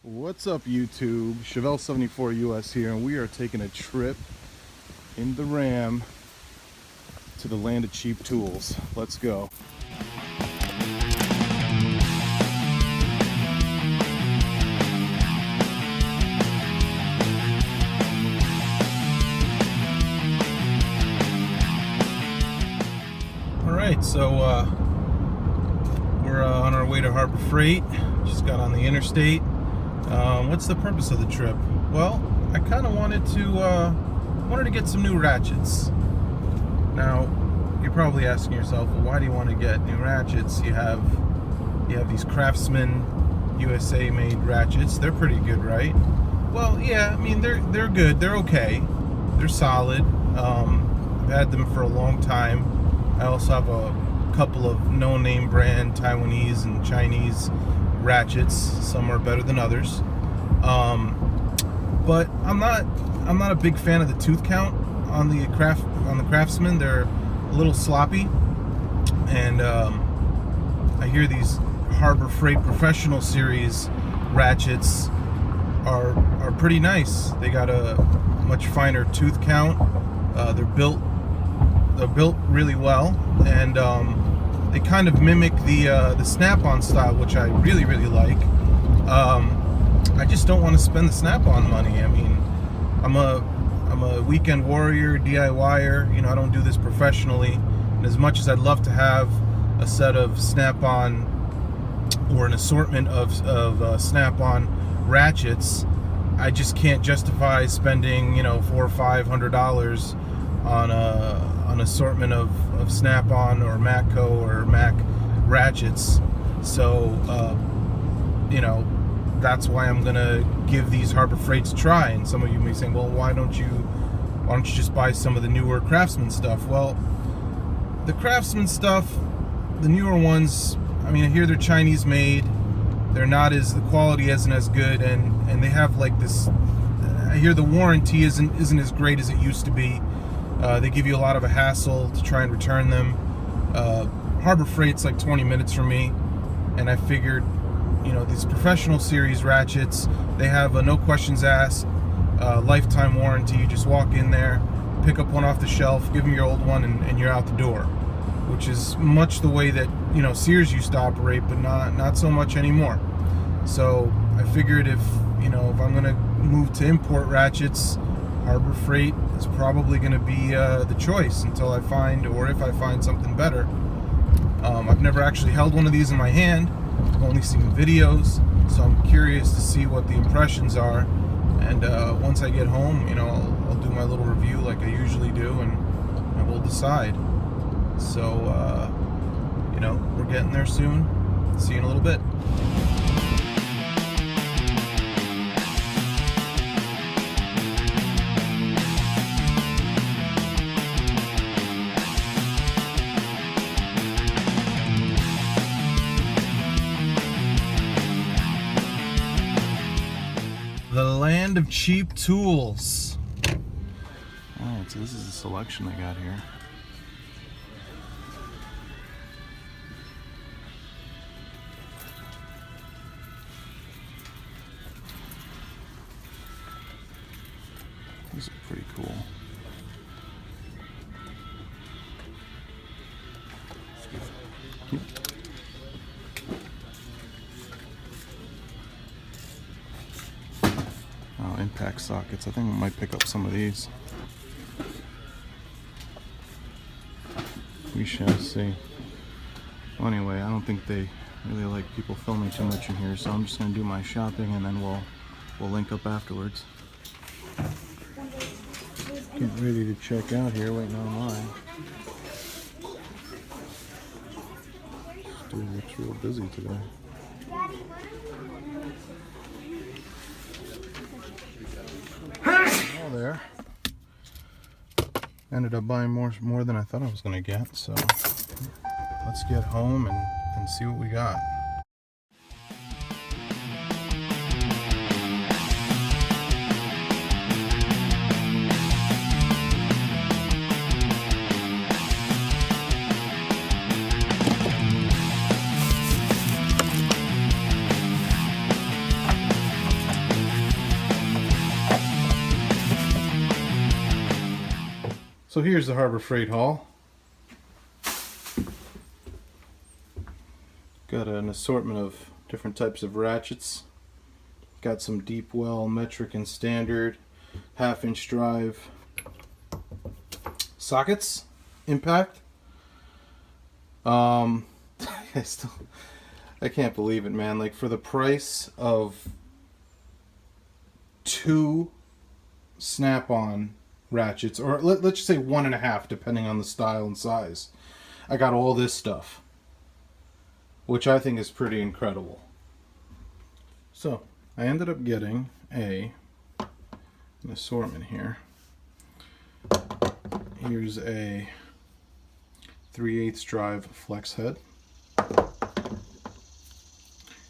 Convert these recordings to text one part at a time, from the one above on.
What's up, YouTube? Chevelle74 US here, and we are taking a trip in the Ram to the land of cheap tools. Let's go. Alright, so we're on our way to Harbor Freight. Just got on the interstate. What's the purpose of the trip? Well, I kind of wanted to get some new ratchets. Now, you're probably asking yourself, well, why do you want to get new ratchets? You have these Craftsman USA made ratchets. They're pretty good, right? Well, yeah, I mean they're good. They're okay. They're solid. I've had them for a long time. I also have a couple of no-name brand Taiwanese and Chinese ratchets. Some are better than others. But I'm not a big fan of the tooth count on the Craftsman. They're a little sloppy, and I hear these Harbor Freight Professional Series ratchets are pretty nice. They got a much finer tooth count. They're built really well, and they kind of mimic the snap-on style, which I really like. I just don't want to spend the snap-on money. I mean, I'm a weekend warrior, DIYer. You know, I don't do this professionally. And as much as I'd love to have a set of snap-on or an assortment of snap-on ratchets, I just can't justify spending, $400 or $500 on an assortment of snap-on or Matco or Mac ratchets. So that's why I'm gonna give these Harbor Freights a try. And some of you may say, well, why don't you just buy some of the newer Craftsman stuff? Well, the Craftsman stuff, the newer ones, I mean, I hear they're Chinese made. They're not the quality isn't as good, and they have like this, I hear the warranty isn't as great as it used to be. They give you a lot of a hassle to try and return them. Harbor Freight's like 20 minutes from me, and I figured, these Professional Series ratchets, they have a no questions asked, lifetime warranty. You just walk in there, pick up one off the shelf, give them your old one, and you're out the door, which is much the way that Sears used to operate, but not so much anymore. So I figured if I'm gonna move to import ratchets, Harbor Freight is probably going to be the choice until I find, or if I find something better. I've never actually held one of these in my hand. I've only seen videos, so I'm curious to see what the impressions are. And once I get home, I'll do my little review like I usually do, and we'll decide. So, we're getting there soon. See you in a little bit. The land of cheap tools. Alright, so this is the selection I got here. These are pretty cool. Impact sockets. I think I might pick up some of these. We shall see. Well, anyway, I don't think they really like people filming too much in here, so I'm just going to do my shopping, and then we'll link up afterwards. Getting ready to check out here, waiting online. This dude looks real busy today. There. Ended up buying more than I thought I was going to get, so let's get home and see what we got. So here's the Harbor Freight haul. Got an assortment of different types of ratchets. Got some deep well, metric and standard, 1/2-inch drive sockets, impact. I can't believe it, man. Like, for the price of 2 snap-on ratchets, or let's just say 1.5, depending on the style and size, I got all this stuff, which I think is pretty incredible. So I ended up getting an assortment here. Here's a 3/8 drive flex head,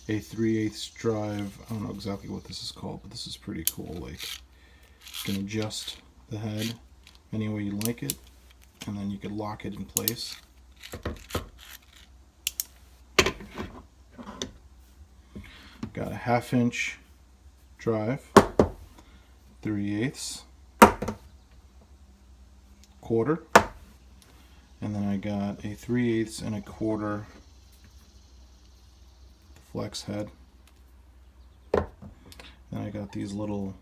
a 3/8 drive, I don't know exactly what this is called, but this is pretty cool. Like, you can adjust the head any way you like it, and then you could lock it in place. Got a 1/2-inch drive, 3/8, quarter, and then I got a 3/8 and a quarter flex head. Then I got these little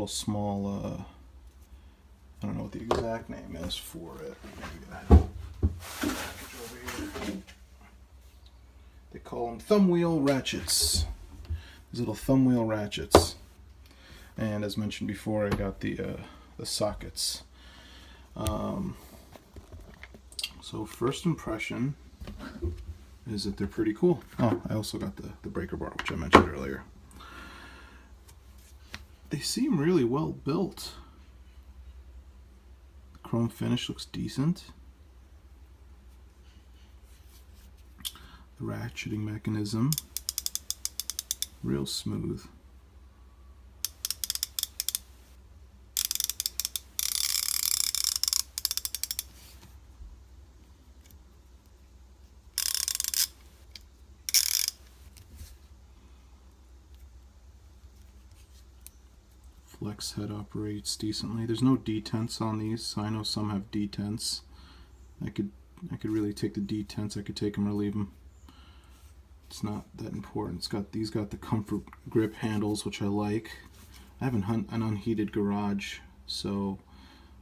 small, I don't know what the exact name is for it. They call them thumb wheel ratchets. These little thumb wheel ratchets. And as mentioned before, I got the sockets. So first impression is that they're pretty cool. Oh, I also got the breaker bar, which I mentioned earlier. They seem really well built. The chrome finish looks decent. The ratcheting mechanism, real smooth. Flex head operates decently. There's no detents on these. I know some have detents. I could really take the detents. I could take them or leave them. It's not that important. These got the comfort grip handles, which I like. I have an unheated garage, so,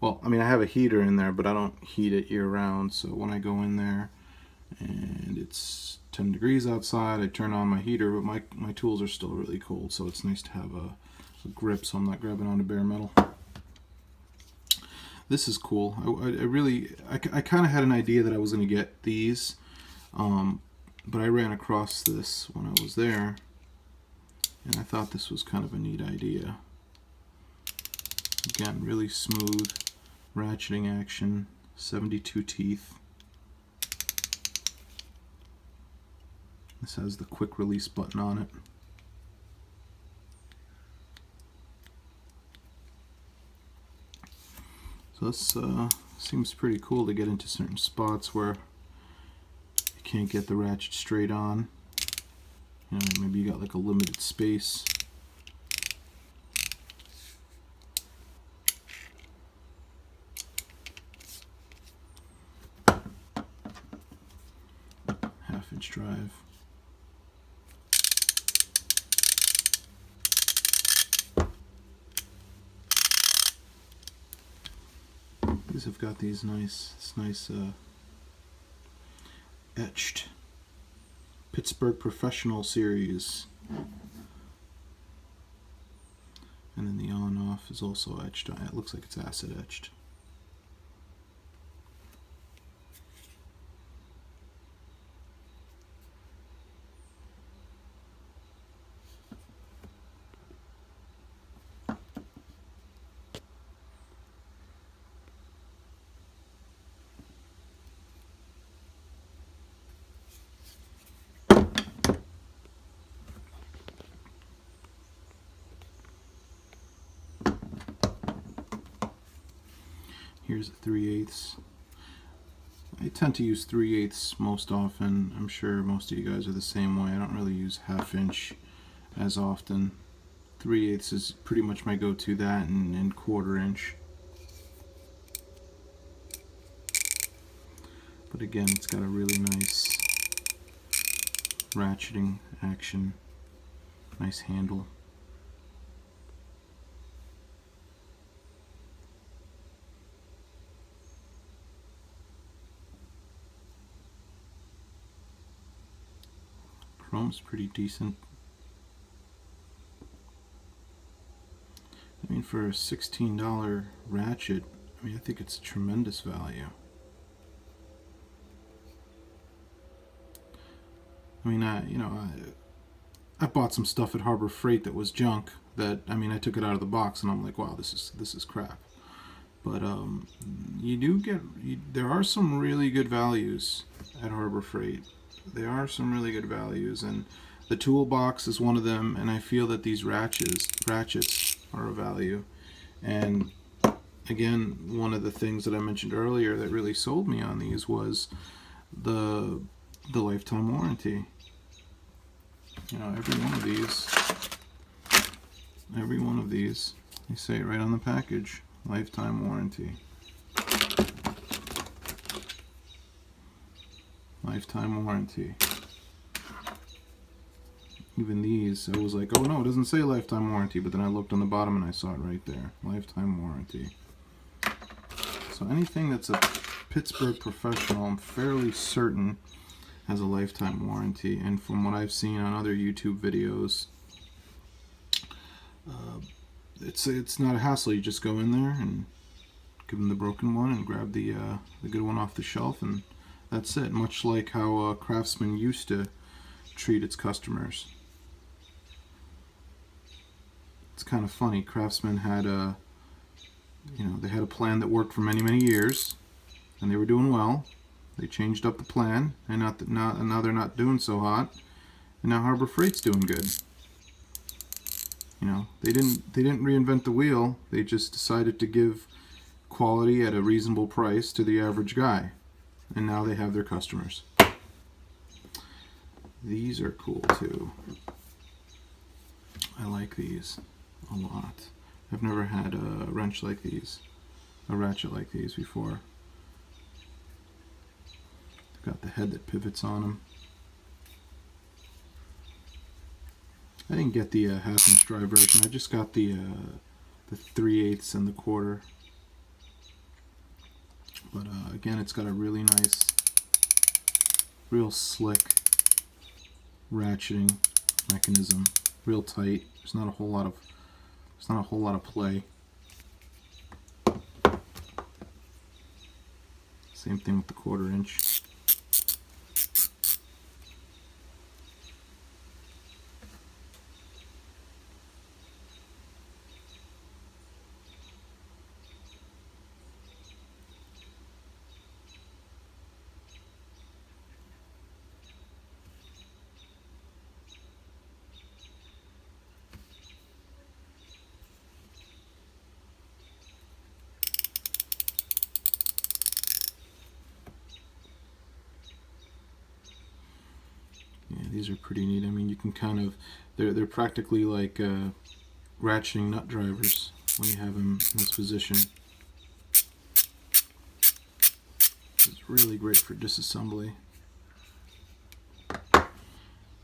well, I mean, I have a heater in there, but I don't heat it year round. So when I go in there and it's 10 degrees outside, I turn on my heater, but my tools are still really cold, so it's nice to have a grip so I'm not grabbing onto bare metal. This is cool. I kind of had an idea that I was going to get these, but I ran across this when I was there, and I thought this was kind of a neat idea. Again, really smooth ratcheting action, 72 teeth. This has the quick release button on it. So this seems pretty cool to get into certain spots where you can't get the ratchet straight on. You know, maybe you got like a limited space. Half-inch drive. These have got these nice etched Pittsburgh Professional Series, and then the on-off is also etched. It looks like it's acid etched. Here's a 3/8. I tend to use 3/8 most often. I'm sure most of you guys are the same way. I don't really use 1/2 inch as often. 3/8 is pretty much my go-to, that and 1/4 inch. But again, it's got a really nice ratcheting action, nice handle. Chrome's pretty decent. I mean, for a $16 ratchet, I mean, I think it's a tremendous value. I mean, I bought some stuff at Harbor Freight that was junk. That, I mean, I took it out of the box and I'm like, wow, this is crap. But you do get, there are some really good values at Harbor Freight. There are some really good values, and the toolbox is one of them. And I feel that these ratchets are a value. And again, one of the things that I mentioned earlier that really sold me on these was the lifetime warranty. You know, every one of these, they say it right on the package, lifetime warranty. Lifetime warranty. Even these, I was like, oh no, it doesn't say lifetime warranty, but then I looked on the bottom and I saw it right there, lifetime warranty. So anything that's a Pittsburgh Professional, I'm fairly certain has a lifetime warranty. And from what I've seen on other YouTube videos, it's not a hassle. You just go in there and give them the broken one and grab the good one off the shelf, and that's it. Much like how Craftsman used to treat its customers. It's kind of funny. Craftsman had they had a plan that worked for many years, and they were doing well. They changed up the plan, and now they're not doing so hot, and now Harbor Freight's doing good. You know, they didn't reinvent the wheel. They just decided to give quality at a reasonable price to the average guy, and now they have their customers. These are cool too. I like these a lot. I've never had a wrench like these, a ratchet like these before. They've got the head that pivots on them. I didn't get the half-inch drive version. I just got the 3/8 and the 1/4. But again, it's got a really nice, real slick ratcheting mechanism. Real tight. There's not a whole lot of play. Same thing with the 1/4 inch. Yeah, these are pretty neat. I mean, you can kind of, they're practically like ratcheting nut drivers when you have them in this position. It's really great for disassembly.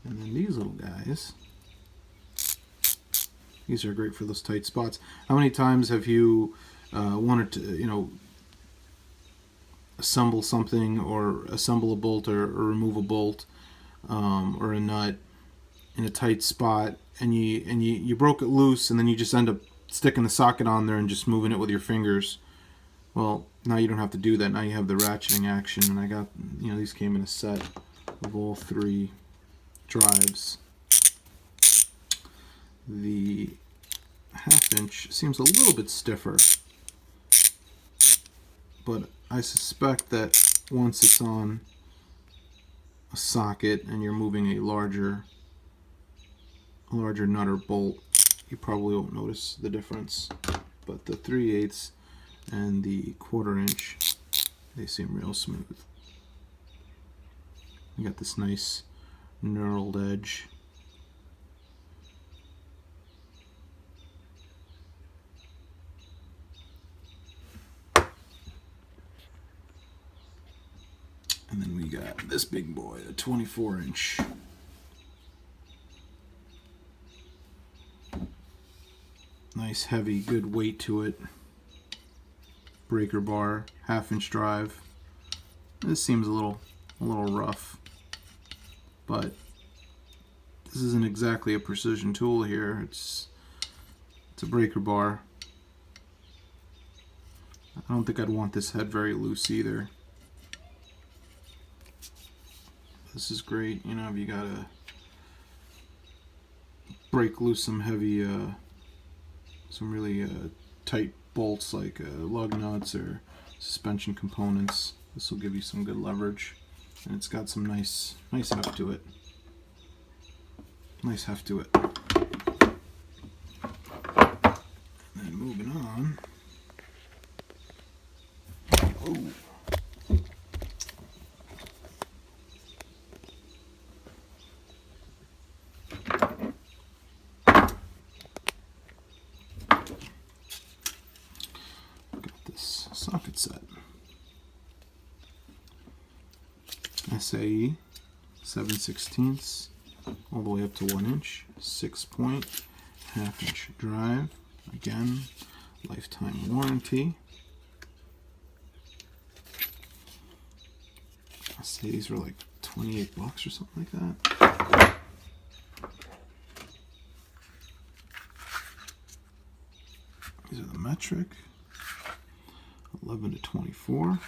And then these little guys, these are great for those tight spots. How many times have you wanted to, assemble something, or assemble a bolt, or remove a bolt, or a nut in a tight spot, and you broke it loose, and then you just end up sticking the socket on there and just moving it with your fingers? Well, now you don't have to do that. Now you have the ratcheting action, and I got, these came in a set of all 3 drives. The half-inch seems a little bit stiffer, but I suspect that once it's on a socket and you're moving a larger nut or bolt, you probably won't notice the difference. But the 3/8 and the 1/4 inch, they seem real smooth. You got this nice knurled edge. got this big boy, a 24-inch. Nice, heavy, good weight to it. Breaker bar, 1/2-inch drive. This seems a little rough, but this isn't exactly a precision tool here. It's a breaker bar. I don't think I'd want this head very loose either. This is great, you know, if you gotta break loose some heavy, some really tight bolts like lug nuts or suspension components. This will give you some good leverage, and it's got some nice heft to it. Nice heft to it. And then moving on. Oh. Got this socket set. SAE 7/16 all the way up to 1 inch, 6-point, 1/2-inch drive. Again, lifetime warranty. I say these were like $28 or something like that. These are the metric, 11 to 24.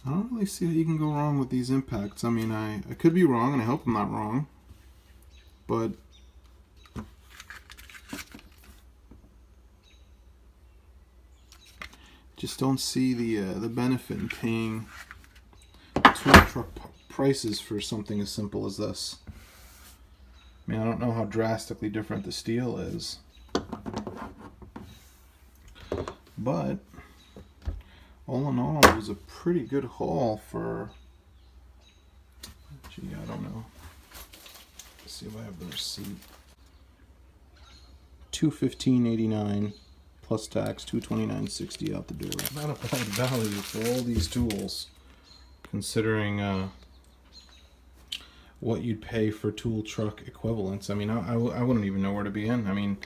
I don't really see how you can go wrong with these impacts. I mean, I could be wrong, and I hope I'm not wrong, but just don't see the benefit in paying tool truck prices for something as simple as this. I mean, I don't know how drastically different the steel is, but all in all, it was a pretty good haul for, gee, I don't know. Let's see if I have the receipt. $215.89 plus tax, $229.60 out the door. Not a bad value for all these tools, considering what you'd pay for tool truck equivalents. I mean, I wouldn't even know where to begin. I mean,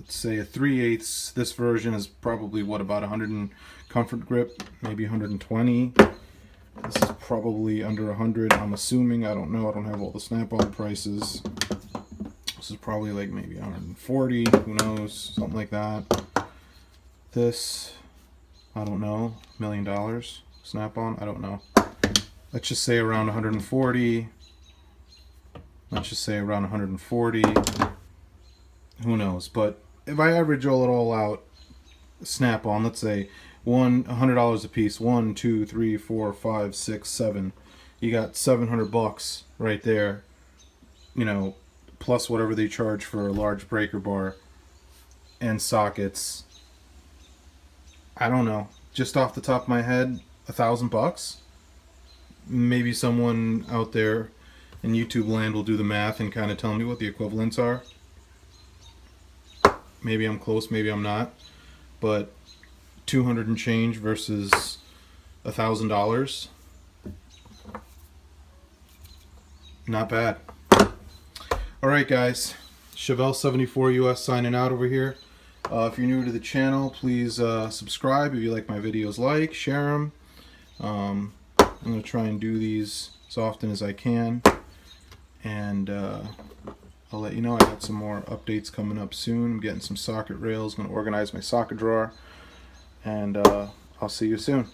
say a 3/8. This version is probably what, about 100 in comfort grip, maybe 120. This is probably under 100. I'm assuming. I don't know. I don't have all the snap-on prices. This is probably like maybe 140. Who knows? Something like that. This, I don't know. $1 million snap-on. I don't know. Let's just say around 140. Let's just say around 140. Who knows? But if I average all it all out, snap-on, let's say $100 a piece, 1, 2, 3, 4, 5, 6, 7. You got $700 right there, you know, plus whatever they charge for a large breaker bar and sockets. I don't know, just off the top of my head, $1,000. Maybe someone out there in YouTube land will do the math and kind of tell me what the equivalents are. Maybe I'm close, maybe I'm not, but 200 and change versus $1,000, not bad. All right, guys, Chevelle74 US signing out over here. If you're new to the channel, please subscribe. If you like my videos, like, share them. I'm going to try and do these as often as I can, and I'll let you know. I got some more updates coming up soon. I'm getting some socket rails, going to organize my socket drawer, and I'll see you soon.